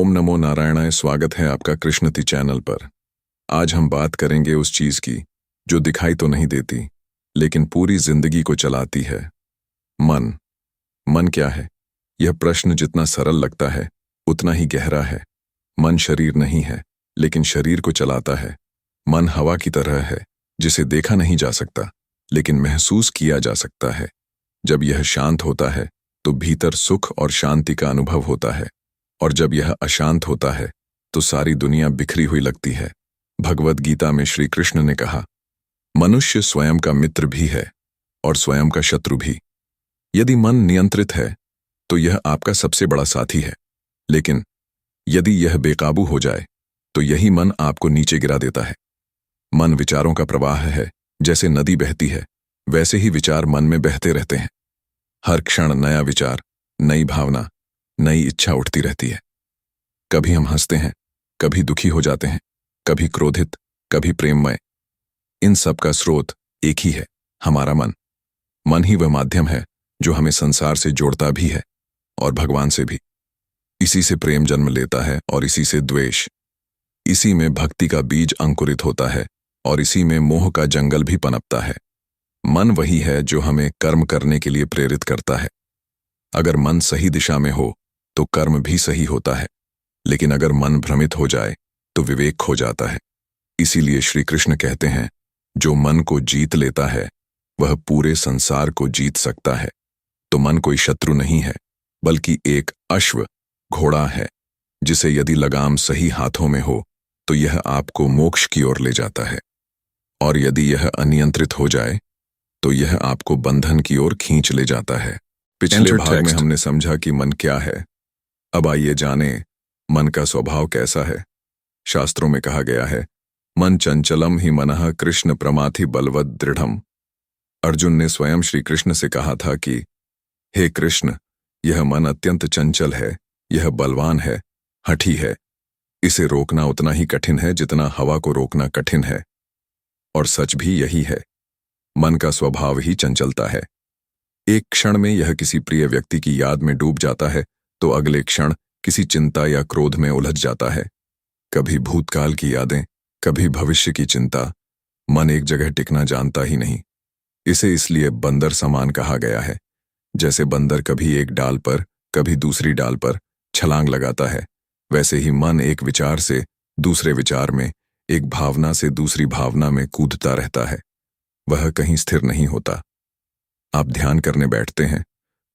ओम नमो नारायणाय। स्वागत है आपका कृष्णति चैनल पर। आज हम बात करेंगे उस चीज की जो दिखाई तो नहीं देती लेकिन पूरी जिंदगी को चलाती है। मन। मन क्या है? यह प्रश्न जितना सरल लगता है उतना ही गहरा है। मन शरीर नहीं है लेकिन शरीर को चलाता है। मन हवा की तरह है जिसे देखा नहीं जा सकता लेकिन महसूस किया जा सकता है। जब यह शांत होता है तो भीतर सुख और शांति का अनुभव होता है, और जब यह अशांत होता है तो सारी दुनिया बिखरी हुई लगती है। भगवद गीता में श्री कृष्ण ने कहा, मनुष्य स्वयं का मित्र भी है और स्वयं का शत्रु भी। यदि मन नियंत्रित है तो यह आपका सबसे बड़ा साथी है, लेकिन यदि यह बेकाबू हो जाए तो यही मन आपको नीचे गिरा देता है। मन विचारों का प्रवाह है। जैसे नदी बहती है वैसे ही विचार मन में बहते रहते हैं। हर क्षण नया विचार, नई भावना, नई इच्छा उठती रहती है। कभी हम हंसते हैं, कभी दुखी हो जाते हैं, कभी क्रोधित, कभी प्रेममय। इन सब का स्रोत एक ही है, हमारा मन। मन ही वह माध्यम है जो हमें संसार से जोड़ता भी है और भगवान से भी। इसी से प्रेम जन्म लेता है और इसी से द्वेष। इसी में भक्ति का बीज अंकुरित होता है और इसी में मोह का जंगल भी पनपता है। मन वही है जो हमें कर्म करने के लिए प्रेरित करता है। अगर मन सही दिशा में हो तो कर्म भी सही होता है, लेकिन अगर मन भ्रमित हो जाए तो विवेक खो जाता है। इसीलिए श्री कृष्ण कहते हैं, जो मन को जीत लेता है वह पूरे संसार को जीत सकता है। तो मन कोई शत्रु नहीं है बल्कि एक अश्व, घोड़ा है, जिसे यदि लगाम सही हाथों में हो तो यह आपको मोक्ष की ओर ले जाता है, और यदि यह अनियंत्रित हो जाए तो यह आपको बंधन की ओर खींच ले जाता है। पिछले भाग में हमने समझा कि मन क्या है। अब आइए जाने मन का स्वभाव कैसा है। शास्त्रों में कहा गया है, मन चंचलम ही मनः कृष्ण प्रमाथि बलवद दृढ़म। अर्जुन ने स्वयं श्री कृष्ण से कहा था कि हे कृष्ण, यह मन अत्यंत चंचल है, यह बलवान है, हठी है। इसे रोकना उतना ही कठिन है जितना हवा को रोकना कठिन है। और सच भी यही है। मन का स्वभाव ही चंचलता है। एक क्षण में यह किसी प्रिय व्यक्ति की याद में डूब जाता है तो अगले क्षण किसी चिंता या क्रोध में उलझ जाता है। कभी भूतकाल की यादें, कभी भविष्य की चिंता। मन एक जगह टिकना जानता ही नहीं। इसे इसलिए बंदर समान कहा गया है। जैसे बंदर कभी एक डाल पर, कभी दूसरी डाल पर छलांग लगाता है, वैसे ही मन एक विचार से दूसरे विचार में, एक भावना से दूसरी भावना में कूदता रहता है। वह कहीं स्थिर नहीं होता। आप ध्यान करने बैठते हैं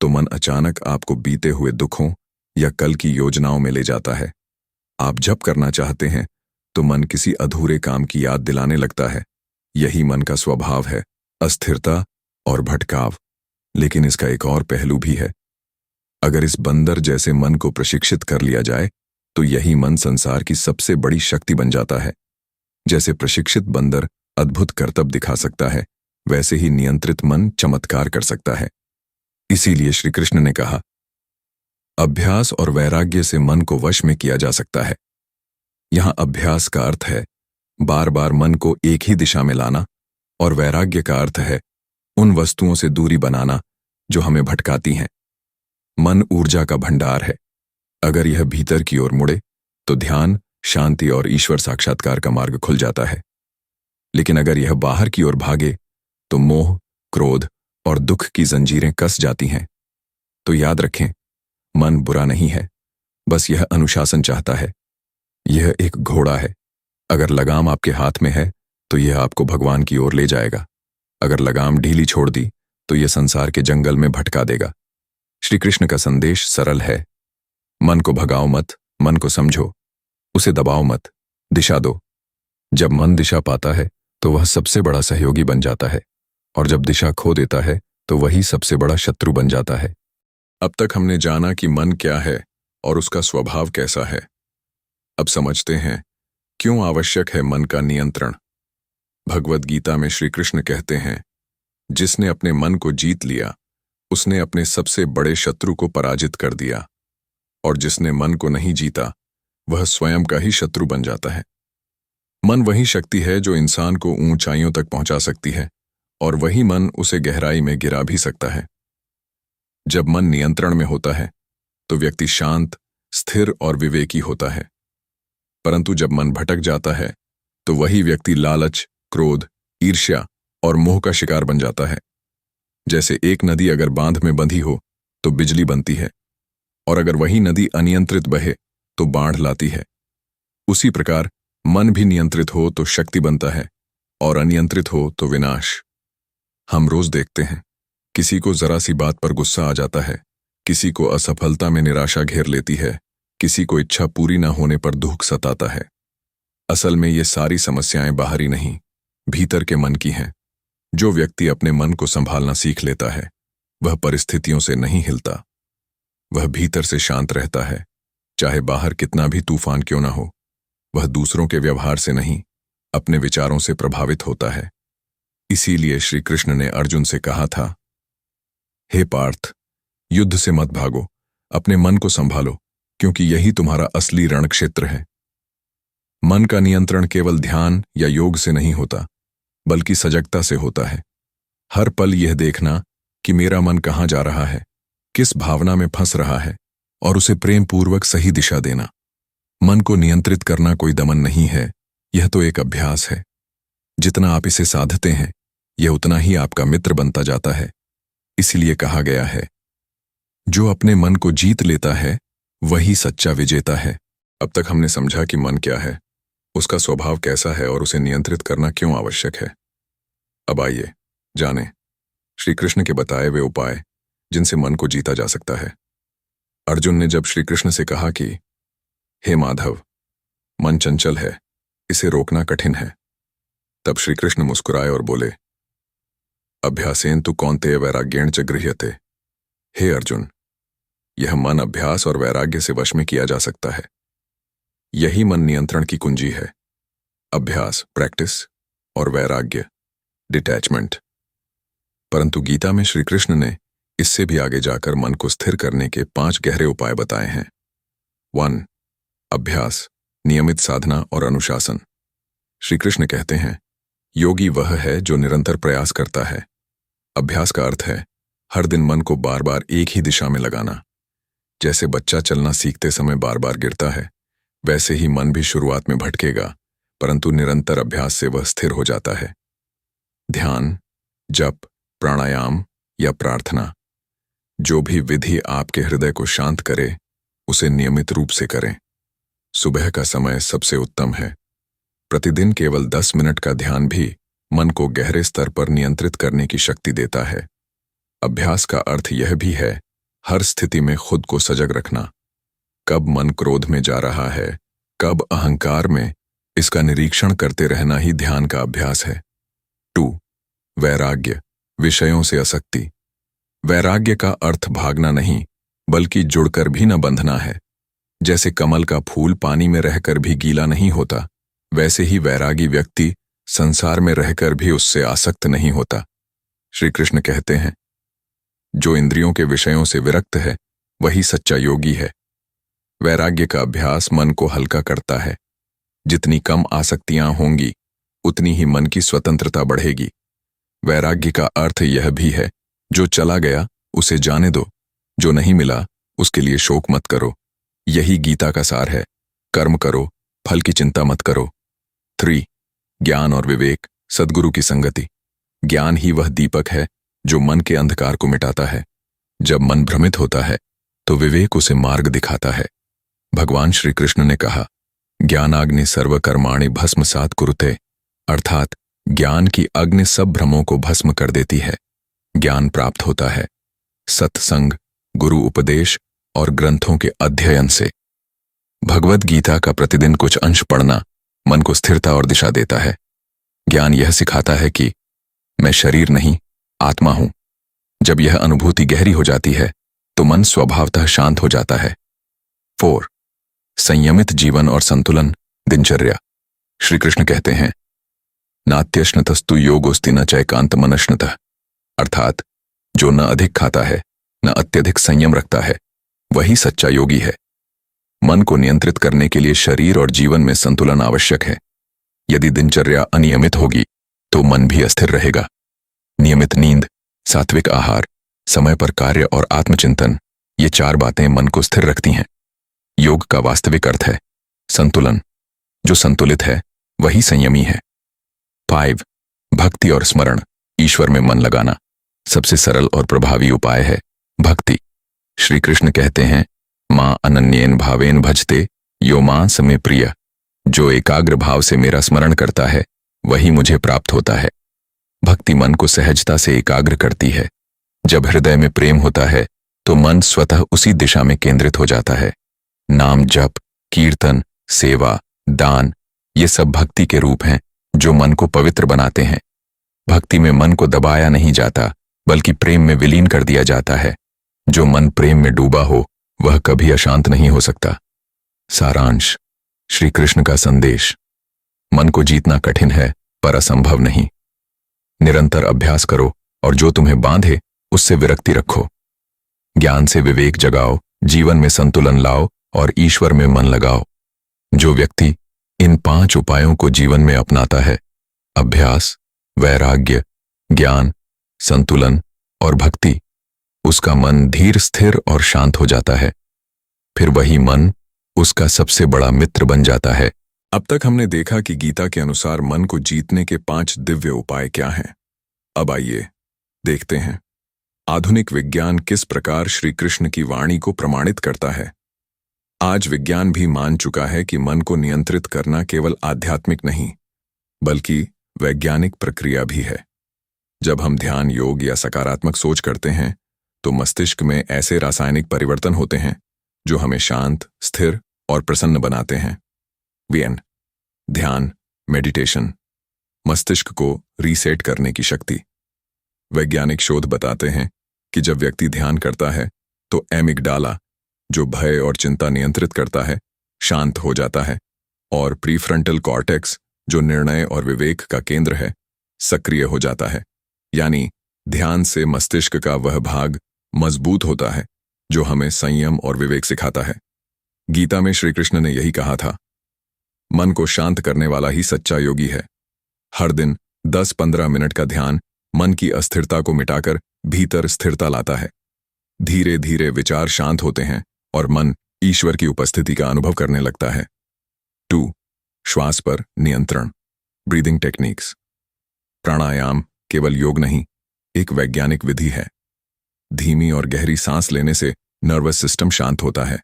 तो मन अचानक आपको बीते हुए दुखों या कल की योजनाओं में ले जाता है। आप जप करना चाहते हैं तो मन किसी अधूरे काम की याद दिलाने लगता है। यही मन का स्वभाव है, अस्थिरता और भटकाव। लेकिन इसका एक और पहलू भी है। अगर इस बंदर जैसे मन को प्रशिक्षित कर लिया जाए तो यही मन संसार की सबसे बड़ी शक्ति बन जाता है। जैसे प्रशिक्षित बंदर अद्भुत करतब दिखा सकता है, वैसे ही नियंत्रित मन चमत्कार कर सकता है। इसीलिए श्री कृष्ण ने कहा, अभ्यास और वैराग्य से मन को वश में किया जा सकता है। यहां अभ्यास का अर्थ है बार बार मन को एक ही दिशा में लाना, और वैराग्य का अर्थ है उन वस्तुओं से दूरी बनाना जो हमें भटकाती हैं। मन ऊर्जा का भंडार है। अगर यह भीतर की ओर मुड़े तो ध्यान, शांति और ईश्वर साक्षात्कार का मार्ग खुल जाता है। लेकिन अगर यह बाहर की ओर भागे तो मोह, क्रोध और दुख की जंजीरें कस जाती हैं। तो याद रखें, मन बुरा नहीं है, बस यह अनुशासन चाहता है। यह एक घोड़ा है। अगर लगाम आपके हाथ में है तो यह आपको भगवान की ओर ले जाएगा। अगर लगाम ढीली छोड़ दी तो यह संसार के जंगल में भटका देगा। श्री कृष्ण का संदेश सरल है। मन को भगाओ मत, मन को समझो, उसे दबाओ मत, दिशा दो। जब मन दिशा पाता है तो वह सबसे बड़ा सहयोगी बन जाता है, और जब दिशा खो देता है तो वही सबसे बड़ा शत्रु बन जाता है। अब तक हमने जाना कि मन क्या है और उसका स्वभाव कैसा है। अब समझते हैं क्यों आवश्यक है मन का नियंत्रण। भगवद गीता में श्री कृष्ण कहते हैं, जिसने अपने मन को जीत लिया उसने अपने सबसे बड़े शत्रु को पराजित कर दिया, और जिसने मन को नहीं जीता वह स्वयं का ही शत्रु बन जाता है। मन वही शक्ति है जो इंसान को ऊंचाइयों तक पहुंचा सकती है, और वही मन उसे गहराई में गिरा भी सकता है। जब मन नियंत्रण में होता है तो व्यक्ति शांत, स्थिर और विवेकी होता है। परंतु जब मन भटक जाता है तो वही व्यक्ति लालच, क्रोध, ईर्ष्या और मोह का शिकार बन जाता है। जैसे एक नदी अगर बांध में बंधी हो तो बिजली बनती है, और अगर वही नदी अनियंत्रित बहे तो बाढ़ लाती है। उसी प्रकार मन भी नियंत्रित हो तो शक्ति बनता है, और अनियंत्रित हो तो विनाश। हम रोज देखते हैं, किसी को जरा सी बात पर गुस्सा आ जाता है, किसी को असफलता में निराशा घेर लेती है, किसी को इच्छा पूरी न होने पर दुख सताता है। असल में ये सारी समस्याएं बाहरी नहीं, भीतर के मन की हैं। जो व्यक्ति अपने मन को संभालना सीख लेता है वह परिस्थितियों से नहीं हिलता। वह भीतर से शांत रहता है, चाहे बाहर कितना भी तूफान क्यों ना हो। वह दूसरों के व्यवहार से नहीं, अपने विचारों से प्रभावित होता है। इसीलिए श्री कृष्ण ने अर्जुन से कहा था, हे पार्थ, युद्ध से मत भागो, अपने मन को संभालो, क्योंकि यही तुम्हारा असली रणक्षेत्र है। मन का नियंत्रण केवल ध्यान या योग से नहीं होता, बल्कि सजगता से होता है। हर पल यह देखना कि मेरा मन कहाँ जा रहा है, किस भावना में फंस रहा है, और उसे प्रेम पूर्वक सही दिशा देना। मन को नियंत्रित करना कोई दमन नहीं है, यह तो एक अभ्यास है। जितना आप इसे साधते हैं, यह उतना ही आपका मित्र बनता जाता है। इसलिए कहा गया है, जो अपने मन को जीत लेता है वही सच्चा विजेता है। अब तक हमने समझा कि मन क्या है, उसका स्वभाव कैसा है और उसे नियंत्रित करना क्यों आवश्यक है। अब आइए जानें श्री कृष्ण के बताए हुए उपाय जिनसे मन को जीता जा सकता है। अर्जुन ने जब श्री कृष्ण से कहा कि हे माधव, मन चंचल है, इसे रोकना कठिन है, तब श्री कृष्ण मुस्कुराए और बोले, अभ्यासेन तु कौन्तेय वैराग्येण च गृह्यते। हे अर्जुन, यह मन अभ्यास और वैराग्य से वश में किया जा सकता है। यही मन नियंत्रण की कुंजी है। अभ्यास, प्रैक्टिस, और वैराग्य, डिटैचमेंट। परंतु गीता में श्री कृष्ण ने इससे भी आगे जाकर मन को स्थिर करने के 5 गहरे उपाय बताए हैं। 1. अभ्यास, नियमित साधना और अनुशासन। श्री कृष्ण कहते हैं, योगी वह है जो निरंतर प्रयास करता है। अभ्यास का अर्थ है हर दिन मन को बार बार एक ही दिशा में लगाना। जैसे बच्चा चलना सीखते समय बार बार गिरता है, वैसे ही मन भी शुरुआत में भटकेगा, परंतु निरंतर अभ्यास से वह स्थिर हो जाता है। ध्यान, जप, प्राणायाम या प्रार्थना, जो भी विधि आपके हृदय को शांत करे, उसे नियमित रूप से करें। सुबह का समय सबसे उत्तम है। प्रतिदिन केवल 10 मिनट का ध्यान भी मन को गहरे स्तर पर नियंत्रित करने की शक्ति देता है। अभ्यास का अर्थ यह भी है हर स्थिति में खुद को सजग रखना। कब मन क्रोध में जा रहा है, कब अहंकार में, इसका निरीक्षण करते रहना ही ध्यान का अभ्यास है। 2. वैराग्य, विषयों से आसक्ति। वैराग्य का अर्थ भागना नहीं, बल्कि जुड़कर भी न बंधना है। जैसे कमल का फूल पानी में रहकर भी गीला नहीं होता, वैसे ही वैरागी व्यक्ति संसार में रहकर भी उससे आसक्त नहीं होता। श्री कृष्ण कहते हैं, जो इंद्रियों के विषयों से विरक्त है वही सच्चा योगी है। वैराग्य का अभ्यास मन को हल्का करता है। जितनी कम आसक्तियां होंगी, उतनी ही मन की स्वतंत्रता बढ़ेगी। वैराग्य का अर्थ यह भी है, जो चला गया उसे जाने दो, जो नहीं मिला उसके लिए शोक मत करो। यही गीता का सार है। कर्म करो, फल की चिंता मत करो। 3. ज्ञान और विवेक, सद्गुरु की संगति। ज्ञान ही वह दीपक है जो मन के अंधकार को मिटाता है। जब मन भ्रमित होता है तो विवेक उसे मार्ग दिखाता है। भगवान श्री कृष्ण ने कहा, ज्ञानाग्नि सर्वकर्माणि भस्मसात् कुरुते, अर्थात ज्ञान की अग्नि सब भ्रमों को भस्म कर देती है। ज्ञान प्राप्त होता है सत्संग, गुरु उपदेश और ग्रंथों के अध्ययन से। भगवद गीता का प्रतिदिन कुछ अंश पढ़ना मन को स्थिरता और दिशा देता है। ज्ञान यह सिखाता है कि मैं शरीर नहीं, आत्मा हूं। जब यह अनुभूति गहरी हो जाती है तो मन स्वभावतः शांत हो जाता है। 4. संयमित जीवन और संतुलन, दिनचर्या। श्री कृष्ण कहते हैं, नात्यश्नतस्तु योगोस्ति न चैकांत मनश्नतः, अर्थात जो न अधिक खाता है न अत्यधिक संयम रखता है वही सच्चा योगी है। मन को नियंत्रित करने के लिए शरीर और जीवन में संतुलन आवश्यक है। यदि दिनचर्या अनियमित होगी तो मन भी अस्थिर रहेगा। नियमित नींद, सात्विक आहार, समय पर कार्य और आत्मचिंतन, ये 4 बातें मन को स्थिर रखती हैं। योग का वास्तविक अर्थ है संतुलन। जो संतुलित है वही संयमी है। 5 भक्ति और स्मरण, ईश्वर में मन लगाना। सबसे सरल और प्रभावी उपाय है भक्ति। श्री कृष्ण कहते हैं, मां अनन्येन भावेन भजते यो मां समे प्रिय। जो एकाग्र भाव से मेरा स्मरण करता है वही मुझे प्राप्त होता है। भक्ति मन को सहजता से एकाग्र करती है। जब हृदय में प्रेम होता है तो मन स्वतः उसी दिशा में केंद्रित हो जाता है। नाम जप, कीर्तन, सेवा, दान, ये सब भक्ति के रूप हैं जो मन को पवित्र बनाते हैं। भक्ति में मन को दबाया नहीं जाता बल्कि प्रेम में विलीन कर दिया जाता है। जो मन प्रेम में डूबा हो वह कभी अशांत नहीं हो सकता। सारांश, श्री कृष्ण का संदेश, मन को जीतना कठिन है पर असंभव नहीं। निरंतर अभ्यास करो और जो तुम्हें बांधे उससे विरक्ति रखो। ज्ञान से विवेक जगाओ, जीवन में संतुलन लाओ और ईश्वर में मन लगाओ। जो व्यक्ति इन 5 उपायों को जीवन में अपनाता है, अभ्यास, वैराग्य, ज्ञान, संतुलन और भक्ति, उसका मन धीर, स्थिर और शांत हो जाता है। फिर वही मन उसका सबसे बड़ा मित्र बन जाता है। अब तक हमने देखा कि गीता के अनुसार मन को जीतने के 5 दिव्य उपाय क्या हैं। अब आइए देखते हैं आधुनिक विज्ञान किस प्रकार श्री कृष्ण की वाणी को प्रमाणित करता है। आज विज्ञान भी मान चुका है कि मन को नियंत्रित करना केवल आध्यात्मिक नहीं बल्कि वैज्ञानिक प्रक्रिया भी है। जब हम ध्यान, योग या सकारात्मक सोच करते हैं तो मस्तिष्क में ऐसे रासायनिक परिवर्तन होते हैं जो हमें शांत, स्थिर और प्रसन्न बनाते हैं। VN, ध्यान, मेडिटेशन, मस्तिष्क को रीसेट करने की शक्ति। वैज्ञानिक शोध बताते हैं कि जब व्यक्ति ध्यान करता है तो एमिगडाला, जो भय और चिंता नियंत्रित करता है, शांत हो जाता है और प्रीफ्रंटल कॉर्टेक्स, जो निर्णय और विवेक का केंद्र है, सक्रिय हो जाता है। यानी ध्यान से मस्तिष्क का वह भाग मजबूत होता है जो हमें संयम और विवेक सिखाता है। गीता में श्री कृष्ण ने यही कहा था, मन को शांत करने वाला ही सच्चा योगी है। हर दिन 10-15 मिनट का ध्यान मन की अस्थिरता को मिटाकर भीतर स्थिरता लाता है। धीरे धीरे विचार शांत होते हैं और मन ईश्वर की उपस्थिति का अनुभव करने लगता है। 2 श्वास पर नियंत्रण, ब्रीदिंग टेक्निक्स। प्राणायाम केवल योग नहीं, एक वैज्ञानिक विधि है। धीमी और गहरी सांस लेने से नर्वस सिस्टम शांत होता है,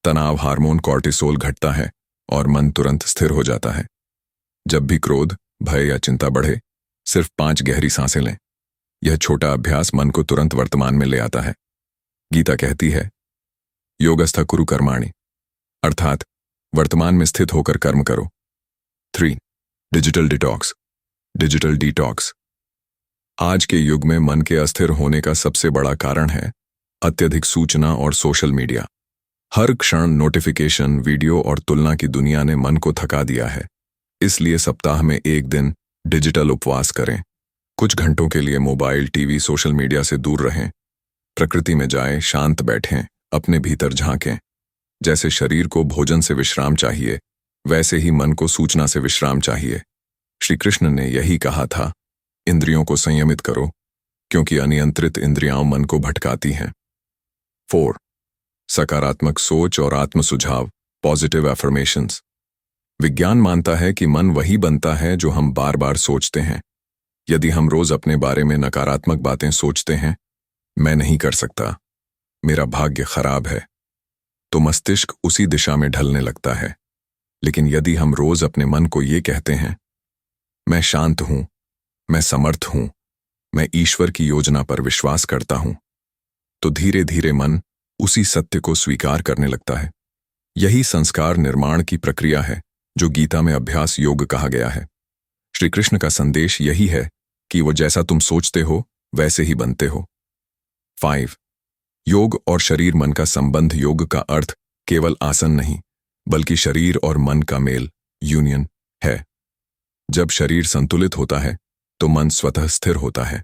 तनाव हार्मोन कॉर्टिसोल घटता है और मन तुरंत स्थिर हो जाता है। जब भी क्रोध, भय या चिंता बढ़े, सिर्फ 5 गहरी सांसें लें। यह छोटा अभ्यास मन को तुरंत वर्तमान में ले आता है। गीता कहती है, योगस्थ कुरु कर्माणि, अर्थात वर्तमान में स्थित होकर कर्म करो। 3 डिजिटल डिटॉक्स, डिजिटल डिटॉक्स। आज के युग में मन के अस्थिर होने का सबसे बड़ा कारण है अत्यधिक सूचना और सोशल मीडिया। हर क्षण नोटिफिकेशन, वीडियो और तुलना की दुनिया ने मन को थका दिया है। इसलिए सप्ताह में 1 दिन डिजिटल उपवास करें। कुछ घंटों के लिए मोबाइल, टीवी, सोशल मीडिया से दूर रहें। प्रकृति में जाएं, शांत बैठें, अपने भीतर झांकें। जैसे शरीर को भोजन से विश्राम चाहिए, वैसे ही मन को सूचना से विश्राम चाहिए। श्री कृष्ण ने यही कहा था, इंद्रियों को संयमित करो क्योंकि अनियंत्रित इंद्रियां मन को भटकाती हैं। 4 सकारात्मक सोच और आत्म सुझाव, पॉजिटिव एफर्मेशंस। विज्ञान मानता है कि मन वही बनता है जो हम बार बार सोचते हैं। यदि हम रोज अपने बारे में नकारात्मक बातें सोचते हैं, मैं नहीं कर सकता, मेरा भाग्य खराब है, तो मस्तिष्क उसी दिशा में ढलने लगता है। लेकिन यदि हम रोज अपने मन को ये कहते हैं, मैं शांत हूं, मैं समर्थ हूं, मैं ईश्वर की योजना पर विश्वास करता हूं, तो धीरे धीरे मन उसी सत्य को स्वीकार करने लगता है। यही संस्कार निर्माण की प्रक्रिया है जो गीता में अभ्यास योग कहा गया है। श्री कृष्ण का संदेश यही है कि वो जैसा तुम सोचते हो वैसे ही बनते हो। 5 योग और शरीर मन का संबंध। योग का अर्थ केवल आसन नहीं बल्कि शरीर और मन का मेल, यूनियन है। जब शरीर संतुलित होता है तो मन स्वतः स्थिर होता है।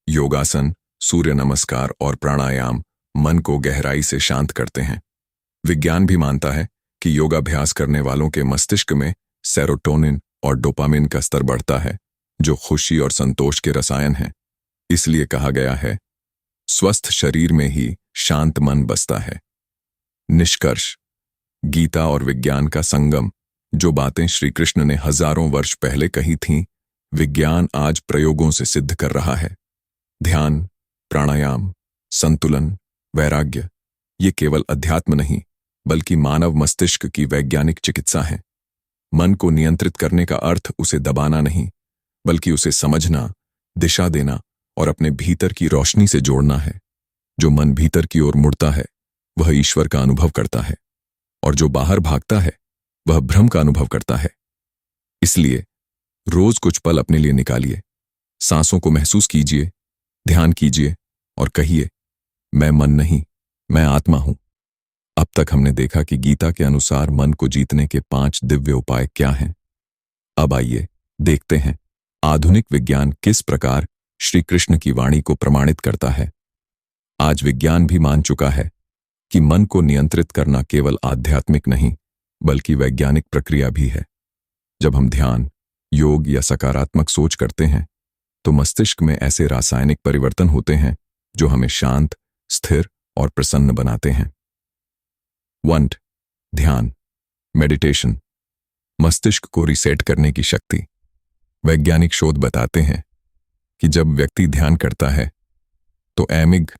योगासन, सूर्य नमस्कार और प्राणायाम मन को गहराई से शांत करते हैं। विज्ञान भी मानता है कि योगाभ्यास करने वालों के मस्तिष्क में सेरोटोनिन और डोपामिन का स्तर बढ़ता है, जो खुशी और संतोष के रसायन हैं। इसलिए कहा गया है, स्वस्थ शरीर में ही शांत मन बसता है। निष्कर्ष, गीता और विज्ञान का संगम। जो बातें श्री कृष्ण ने हजारों वर्ष पहले कही थीं, विज्ञान आज प्रयोगों से सिद्ध कर रहा है। ध्यान, प्राणायाम, संतुलन, वैराग्य, ये केवल अध्यात्म नहीं, बल्कि मानव मस्तिष्क की वैज्ञानिक चिकित्सा है। मन को नियंत्रित करने का अर्थ उसे दबाना नहीं, बल्कि उसे समझना, दिशा देना और अपने भीतर की रोशनी से जोड़ना है। जो मन भीतर की ओर मुड़ता है, वह ईश्वर का अनुभव करता है, और जो बाहर भागता है, वह भ्रम का अनुभव करता है। इसलिए रोज कुछ पल अपने लिए निकालिए, सांसों को महसूस कीजिए, ध्यान कीजिए और कहिए, मैं मन नहीं, मैं आत्मा हूं। अब तक हमने देखा कि गीता के अनुसार मन को जीतने के 5 दिव्य उपाय क्या हैं। अब आइए देखते हैं आधुनिक विज्ञान किस प्रकार श्री कृष्ण की वाणी को प्रमाणित करता है। आज विज्ञान भी मान चुका है कि मन को नियंत्रित करना केवल आध्यात्मिक नहीं, बल्कि वैज्ञानिक प्रक्रिया भी है। जब हम ध्यान, योग या सकारात्मक सोच करते हैं, तो मस्तिष्क में ऐसे रासायनिक परिवर्तन होते हैं जो हमें शांत, स्थिर और प्रसन्न बनाते हैं। 1. ध्यान, मेडिटेशन, मस्तिष्क को रीसेट करने की शक्ति। वैज्ञानिक शोध बताते हैं कि जब व्यक्ति ध्यान करता है, तो एमिग